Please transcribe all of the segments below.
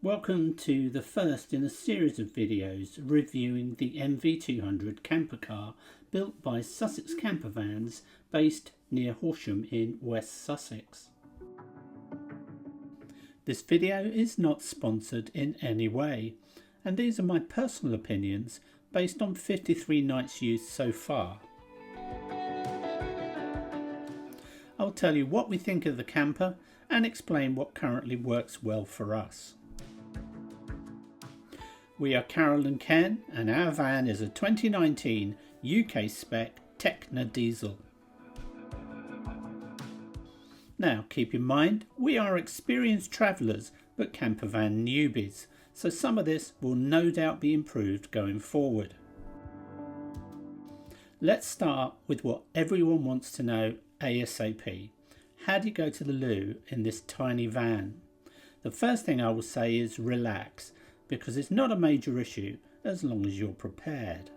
Welcome to the first in a series of videos reviewing the NV200 camper car built by Sussex Campervans based near Horsham in West Sussex. This video is not sponsored in any way, and these are my personal opinions based on 53 nights used so far. I'll tell you what we think of the camper and explain what currently works well for us. We are Carol and Ken, and our van is a 2019 UK spec Techna diesel. Now keep in mind, we are experienced travellers but campervan newbies, so some of this will no doubt be improved going forward. Let's start with what everyone wants to know ASAP. How do you go to the loo in this tiny van? The first thing I will say is relax, because it's not a major issue as long as you're prepared.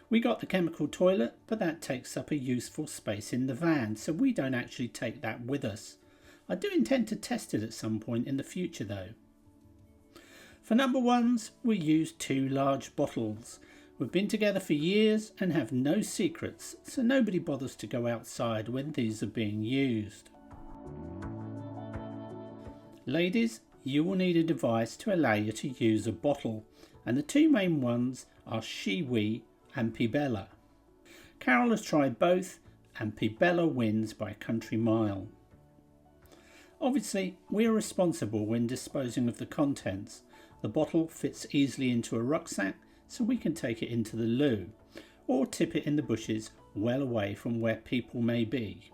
We got the chemical toilet, but that takes up a useful space in the van, so we don't actually take that with us. I do intend to test it at some point in the future though. For number ones, we use 2 large bottles. We've been together for years and have no secrets, so nobody bothers to go outside when these are being used. Ladies, you will need a device to allow you to use a bottle, and the 2 main ones are Shiwi and Pibella. Carol has tried both, and Pibella wins by a country mile. Obviously, we are responsible when disposing of the contents. The bottle fits easily into a rucksack, so we can take it into the loo, or tip it in the bushes well away from where people may be.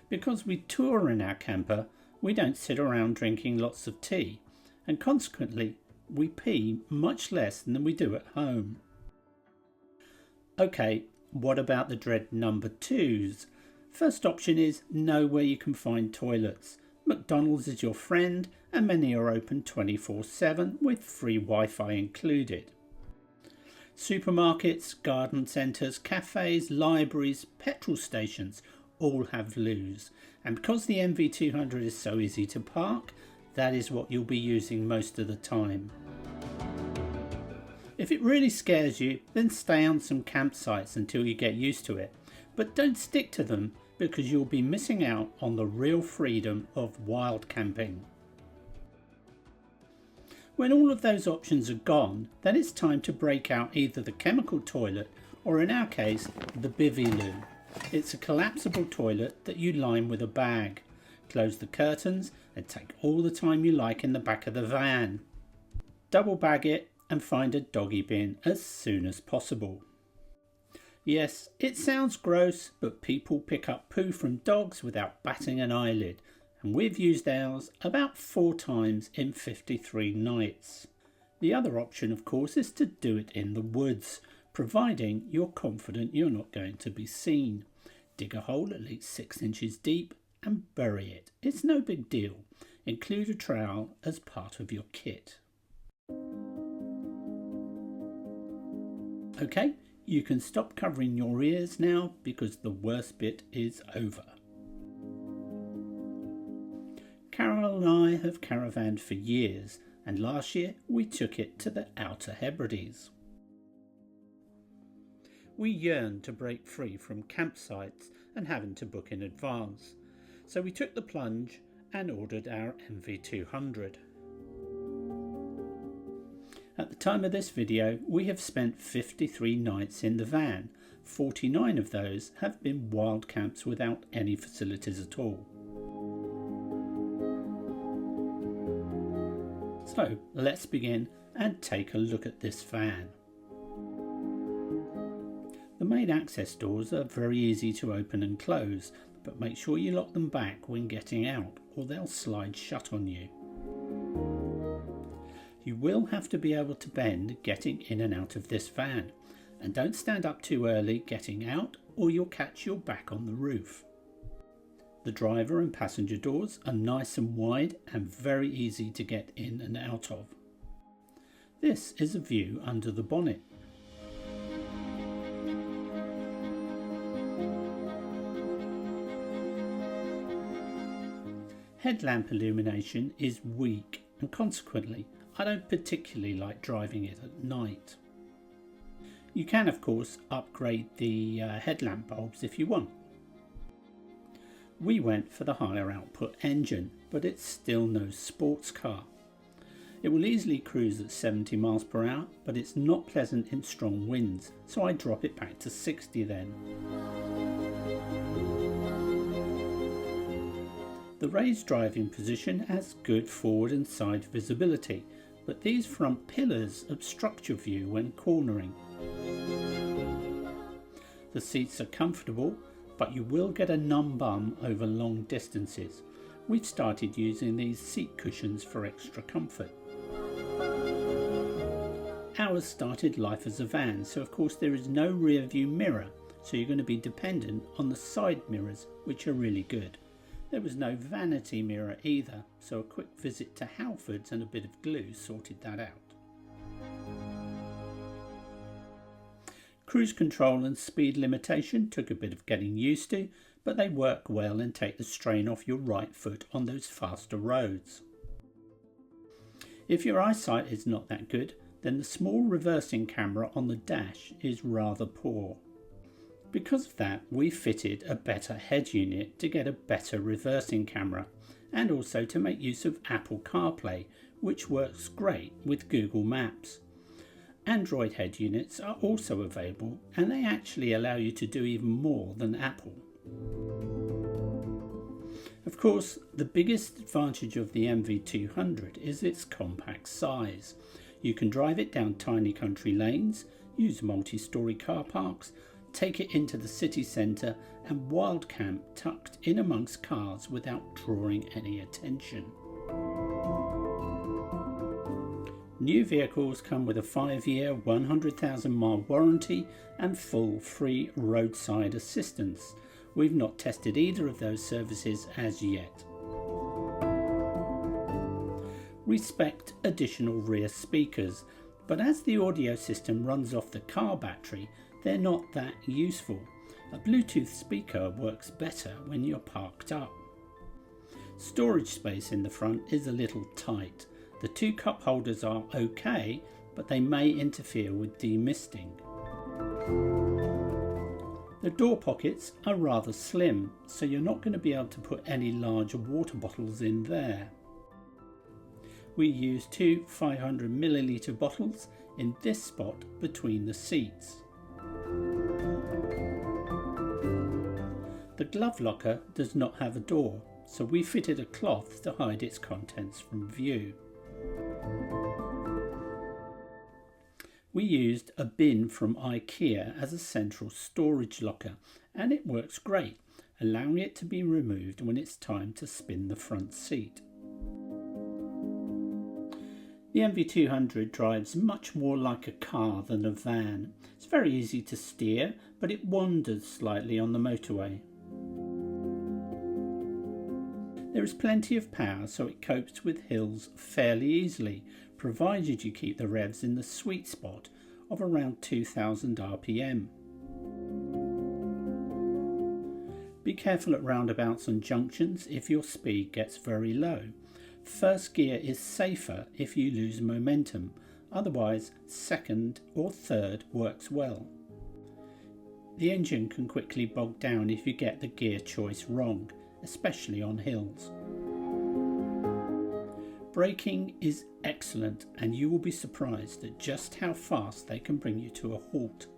Because we tour in our camper, we don't sit around drinking lots of tea, and consequently we pee much less than we do at home. Okay, what about the dread number 2s? First option is know where you can find toilets. McDonald's is your friend, and many are open 24/7 with free Wi-Fi included. Supermarkets, garden centres, cafes, libraries, petrol stations all have loos, and because the NV200 is so easy to park, that is what you'll be using most of the time. If it really scares you, then stay on some campsites until you get used to it, but don't stick to them because you'll be missing out on the real freedom of wild camping. When all of those options are gone, then it's time to break out either the chemical toilet or, in our case, the bivvy loo. It's a collapsible toilet that you line with a bag. Close the curtains and take all the time you like in the back of the van. Double bag it and find a doggy bin as soon as possible. Yes, it sounds gross, but people pick up poo from dogs without batting an eyelid, and we've used ours about 4 times in 53 nights. The other option, of course, is to do it in the woods, providing you're confident you're not going to be seen. Dig a hole at least 6 inches deep and bury it. It's no big deal. Include a trowel as part of your kit. Okay, you can stop covering your ears now because the worst bit is over. Carol and I have caravanned for years, and last year we took it to the Outer Hebrides. We yearned to break free from campsites and having to book in advance, so we took the plunge and ordered our NV200. At the time of this video, we have spent 53 nights in the van. 49 of those have been wild camps without any facilities at all. So let's begin and take a look at this van. The main access doors are very easy to open and close, but make sure you lock them back when getting out or they'll slide shut on you. You will have to be able to bend getting in and out of this van, and don't stand up too early getting out or you'll catch your back on the roof. The driver and passenger doors are nice and wide and very easy to get in and out of. This is a view under the bonnet. Headlamp illumination is weak and consequently I don't particularly like driving it at night. You can of course upgrade the headlamp bulbs if you want. We went for the higher output engine, but it's still no sports car. It will easily cruise at 70 miles per hour, but it's not pleasant in strong winds, so I drop it back to 60 then. The raised driving position has good forward and side visibility, but these front pillars obstruct your view when cornering. The seats are comfortable, but you will get a numb bum over long distances. We've started using these seat cushions for extra comfort. Ours started life as a van, so of course there is no rear view mirror, so you're going to be dependent on the side mirrors, which are really good. There was no vanity mirror either, so a quick visit to Halfords and a bit of glue sorted that out. Cruise control and speed limitation took a bit of getting used to, but they work well and take the strain off your right foot on those faster roads. If your eyesight is not that good, then the small reversing camera on the dash is rather poor. Because of that, we fitted a better head unit to get a better reversing camera, and also to make use of Apple CarPlay, which works great with Google Maps. Android head units are also available, and they actually allow you to do even more than Apple. Of course, the biggest advantage of the NV200 is its compact size. You can drive it down tiny country lanes, use multi-storey car parks, take it into the city centre and wild camp tucked in amongst cars without drawing any attention. New vehicles come with a 5-year, 100,000 mile warranty and full free roadside assistance. We've not tested either of those services as yet. We spec'd additional rear speakers, but as the audio system runs off the car battery, they're not that useful. A Bluetooth speaker works better when you're parked up. Storage space in the front is a little tight. The 2 cup holders are okay, but they may interfere with demisting. The door pockets are rather slim, so you're not going to be able to put any large water bottles in there. We use 2 500ml bottles in this spot between the seats. The glove locker does not have a door, so we fitted a cloth to hide its contents from view. We used a bin from IKEA as a central storage locker, and it works great, allowing it to be removed when it's time to spin the front seat. The NV200 drives much more like a car than a van. It's very easy to steer, but it wanders slightly on the motorway. There is plenty of power, so it copes with hills fairly easily, provided you keep the revs in the sweet spot of around 2000 RPM. Be careful at roundabouts and junctions if your speed gets very low. First gear is safer if you lose momentum, otherwise second or third works well. The engine can quickly bog down if you get the gear choice wrong, especially on hills. Braking is excellent, and you will be surprised at just how fast they can bring you to a halt.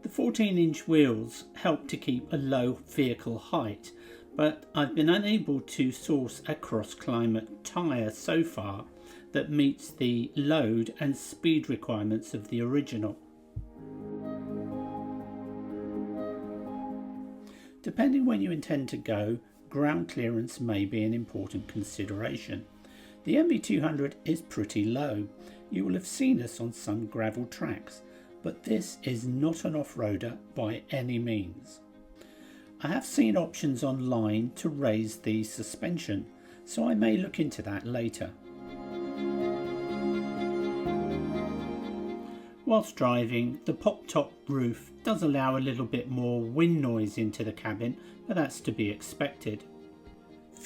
The 14-inch wheels help to keep a low vehicle height, but I've been unable to source a cross-climate tyre so far that meets the load and speed requirements of the original. Depending when you intend to go, ground clearance may be an important consideration. The NV200 is pretty low. You will have seen us on some gravel tracks, but this is not an off-roader by any means. I have seen options online to raise the suspension, so I may look into that later. Whilst driving, the pop-top roof does allow a little bit more wind noise into the cabin, but that's to be expected.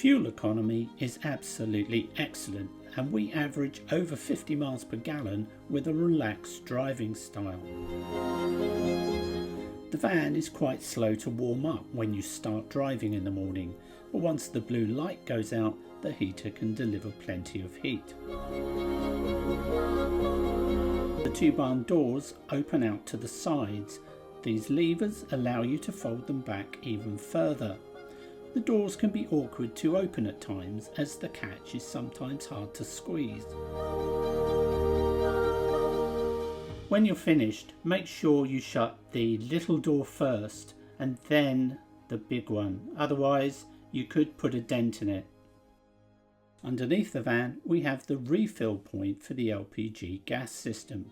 Fuel economy is absolutely excellent, and we average over 50 miles per gallon with a relaxed driving style. The van is quite slow to warm up when you start driving in the morning, but once the blue light goes out, the heater can deliver plenty of heat. The two barn doors open out to the sides. These levers allow you to fold them back even further. The doors can be awkward to open at times, as the catch is sometimes hard to squeeze. When you're finished, make sure you shut the little door first and then the big one, otherwise you could put a dent in it. Underneath the van we have the refill point for the LPG gas system.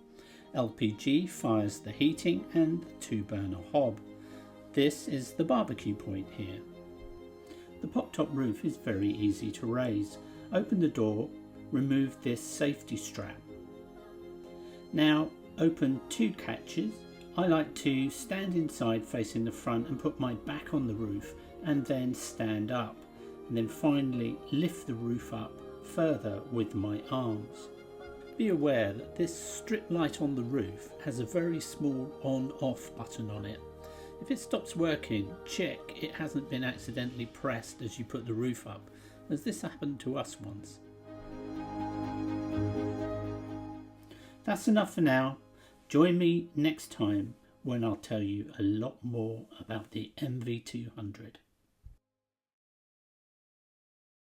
LPG fires the heating and the 2-burner hob. This is the barbecue point here. The pop-top roof is very easy to raise. Open the door, remove this safety strap. Now open 2 catches. I like to stand inside facing the front and put my back on the roof and then stand up, and then finally lift the roof up further with my arms. Be aware that this strip light on the roof has a very small on-off button on it. If it stops working, check it hasn't been accidentally pressed as you put the roof up, as this happened to us once. That's enough for now. Join me next time when I'll tell you a lot more about the NV200.